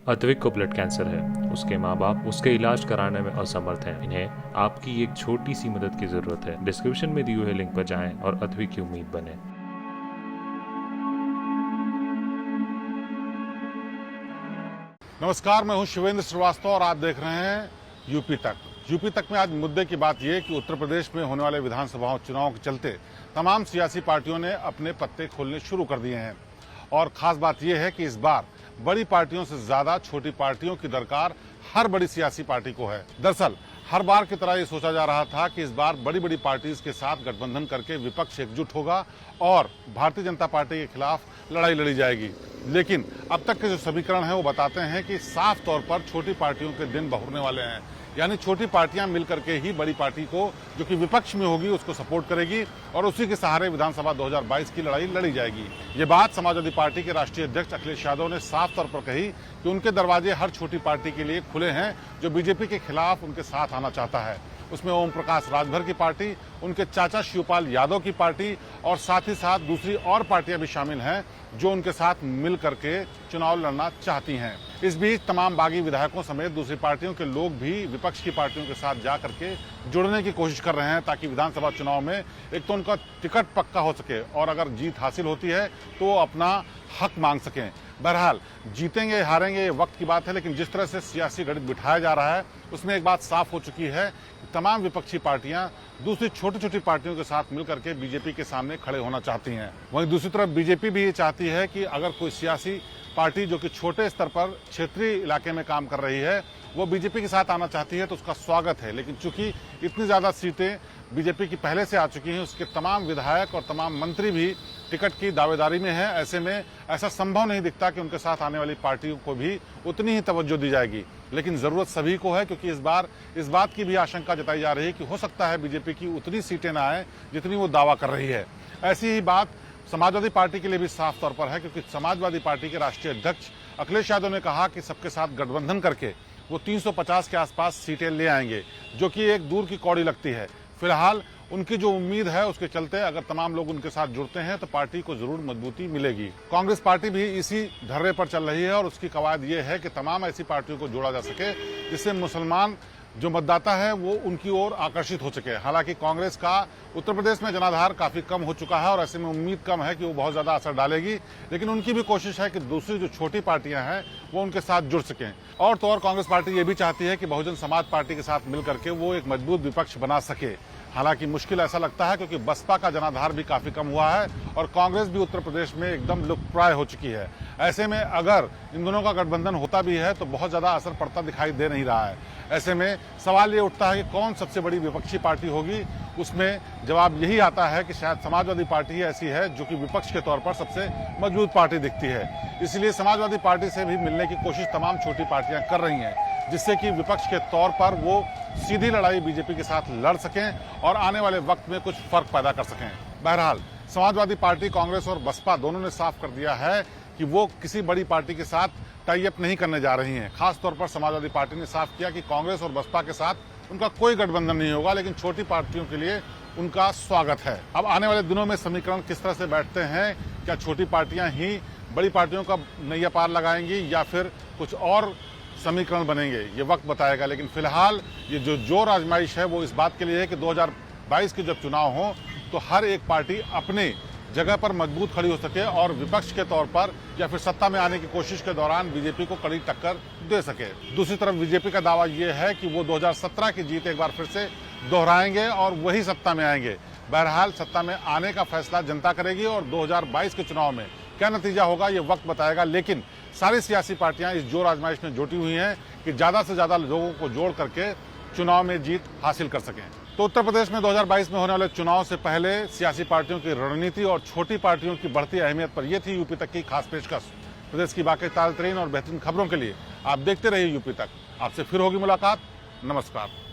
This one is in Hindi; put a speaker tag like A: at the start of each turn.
A: अद्विक को ब्लड कैंसर है। उसके माँ बाप उसके इलाज कराने में असमर्थ हैं। इन्हें आपकी एक छोटी सी मदद की जरूरत है। डिस्क्रिप्शन में दिए हुए लिंक पर जाएं और अद्विक की उम्मीद बने।
B: नमस्कार, मैं हूं शिवेंद्र श्रीवास्तव और आप देख रहे हैं यूपी तक। यूपी तक में आज मुद्दे की बात यह कि उत्तर प्रदेश में होने वाले विधानसभा चुनाव के चलते तमाम सियासी पार्टियों ने अपने पत्ते खोलने शुरू कर दिए हैं। और खास बात यह है कि इस बार बड़ी पार्टियों से ज्यादा छोटी पार्टियों की दरकार हर बड़ी सियासी पार्टी को है। दरअसल हर बार की तरह ये सोचा जा रहा था कि इस बार बड़ी बड़ी पार्टीज के साथ गठबंधन करके विपक्ष एकजुट होगा और भारतीय जनता पार्टी के खिलाफ लड़ाई लड़ी जाएगी। लेकिन अब तक के जो समीकरण हैं वो बताते हैं कि साफ तौर पर छोटी पार्टियों के दिन बहुरने वाले हैं। यानी छोटी पार्टियां मिलकर के ही बड़ी पार्टी को, जो कि विपक्ष में होगी, उसको सपोर्ट करेगी और उसी के सहारे विधानसभा 2022 की लड़ाई लड़ी जाएगी। ये बात समाजवादी पार्टी के राष्ट्रीय अध्यक्ष अखिलेश यादव ने साफ तौर पर कही कि उनके दरवाजे हर छोटी पार्टी के लिए खुले हैं जो बीजेपी के खिलाफ उनके साथ आना चाहता है। उसमें ओम प्रकाश राजभर की पार्टी, उनके चाचा शिवपाल यादव की पार्टी और साथ ही साथ दूसरी और पार्टियां भी शामिल हैं जो उनके साथ मिल करके चुनाव लड़ना चाहती हैं। इस बीच तमाम बागी विधायकों समेत दूसरी पार्टियों के लोग भी विपक्ष की पार्टियों के साथ जा करके जुड़ने की कोशिश कर रहे हैं ताकि विधानसभा चुनाव में एक तो उनका टिकट पक्का हो सके और अगर जीत हासिल होती है तो वो अपना हक मांग सकें। बहरहाल जीतेंगे हारेंगे ये वक्त की बात है, लेकिन जिस तरह से सियासी गणित बिठाया जा रहा है उसमें एक बात साफ हो चुकी है कि तमाम विपक्षी पार्टियां दूसरी छोटी छोटी पार्टियों के साथ मिलकर के बीजेपी के सामने खड़े होना चाहती हैं। वहीं दूसरी तरफ बीजेपी भी ये चाहती है कि अगर कोई सियासी पार्टी जो कि छोटे स्तर पर क्षेत्रीय इलाके में काम कर रही है वो बीजेपी के साथ आना चाहती है तो उसका स्वागत है। लेकिन चूंकि इतनी ज्यादा सीटें बीजेपी की पहले से आ चुकी हैं, उसके तमाम विधायक और तमाम मंत्री भी टिकट की दावेदारी में है। ऐसे में ऐसा संभव नहीं दिखता कि उनके साथ आने वाली पार्टियों को भी उतनी ही तवज्जो दी जाएगी। लेकिन जरूरत सभी को है, क्योंकि इस बार इस बात की भी आशंका जताई जा रही है कि हो सकता है बीजेपी की उतनी सीटें ना आए जितनी वो दावा कर रही है। ऐसी ही बात समाजवादी पार्टी के लिए भी साफ तौर पर है, क्योंकि समाजवादी पार्टी के राष्ट्रीय अध्यक्ष अखिलेश यादव ने कहा कि सबके साथ गठबंधन करके वो 350 के आसपास सीटें ले आएंगे, जो कि एक दूर की कौड़ी लगती है। फिलहाल उनकी जो उम्मीद है उसके चलते अगर तमाम लोग उनके साथ जुड़ते हैं तो पार्टी को जरूर मजबूती मिलेगी। कांग्रेस पार्टी भी इसी धर्रे पर चल रही है और उसकी कवायद ये है कि तमाम ऐसी पार्टियों को जोड़ा जा सके जिससे मुसलमान जो मतदाता है वो उनकी ओर आकर्षित हो सके। हालांकि कांग्रेस का उत्तर प्रदेश में जनाधार काफी कम हो चुका है और ऐसे में उम्मीद कम है कि वो बहुत ज्यादा असर डालेगी, लेकिन उनकी भी कोशिश है कि दूसरी जो छोटी पार्टियां हैं वो उनके साथ जुड़ सकें। और तो और कांग्रेस पार्टी ये भी चाहती है कि बहुजन समाज पार्टी के साथ मिलकर के वो एक मजबूत विपक्ष बना सके। हालांकि मुश्किल ऐसा लगता है क्योंकि बसपा का जनाधार भी काफी कम हुआ है और कांग्रेस भी उत्तर प्रदेश में एकदम लुप्तप्राय हो चुकी है। ऐसे में अगर इन दोनों का गठबंधन होता भी है तो बहुत ज्यादा असर पड़ता दिखाई दे नहीं रहा है। ऐसे में सवाल ये उठता है कि कौन सबसे बड़ी विपक्षी पार्टी होगी। उसमें जवाब यही आता है कि शायद समाजवादी पार्टी ही ऐसी है जो कि विपक्ष के तौर पर सबसे मजबूत पार्टी दिखती है। इसलिए समाजवादी पार्टी से भी मिलने की कोशिश तमाम छोटी पार्टियां कर रही हैं, जिससे कि विपक्ष के तौर पर वो सीधी लड़ाई बीजेपी के साथ लड़ सकें और आने वाले वक्त में कुछ फर्क पैदा कर सकें। बहरहाल समाजवादी पार्टी, कांग्रेस और बसपा दोनों ने साफ कर दिया है कि वो किसी बड़ी पार्टी के साथ टाई अप नहीं करने जा रही हैं। खासतौर पर समाजवादी पार्टी ने साफ किया कि कांग्रेस और बसपा के साथ उनका कोई गठबंधन नहीं होगा, लेकिन छोटी पार्टियों के लिए उनका स्वागत है। अब आने वाले दिनों में समीकरण किस तरह से बैठते हैं, क्या छोटी पार्टियां ही बड़ी पार्टियों का नैया पार लगाएंगी या फिर कुछ और समीकरण बनेंगे, ये वक्त बताएगा। लेकिन फिलहाल ये जो जोर आजमाइश है वो इस बात के लिए है कि 2022 के जब चुनाव हो तो हर एक पार्टी अपने जगह पर मजबूत खड़ी हो सके और विपक्ष के तौर पर या फिर सत्ता में आने की कोशिश के दौरान बीजेपी को कड़ी टक्कर दे सके। दूसरी तरफ बीजेपी का दावा यह है कि वो 2017 की जीत एक बार फिर से दोहराएंगे और वही सत्ता में आएंगे। बहरहाल सत्ता में आने का फैसला जनता करेगी और 2022 के चुनाव में क्या नतीजा होगा ये वक्त बताएगा। लेकिन सारी सियासी पार्टियां इस जोर आजमाइश में जुटी हुई हैं कि ज्यादा से ज्यादा लोगों को जोड़ करके चुनाव में जीत हासिल कर सकें। तो उत्तर प्रदेश में 2022 में होने वाले चुनाव से पहले सियासी पार्टियों की रणनीति और छोटी पार्टियों की बढ़ती अहमियत पर यह थी यूपी तक की खास पेशकश। प्रदेश की बाकी ताज़ा तरीन और बेहतरीन खबरों के लिए आप देखते रहिए यूपी तक। आपसे फिर होगी मुलाकात। नमस्कार।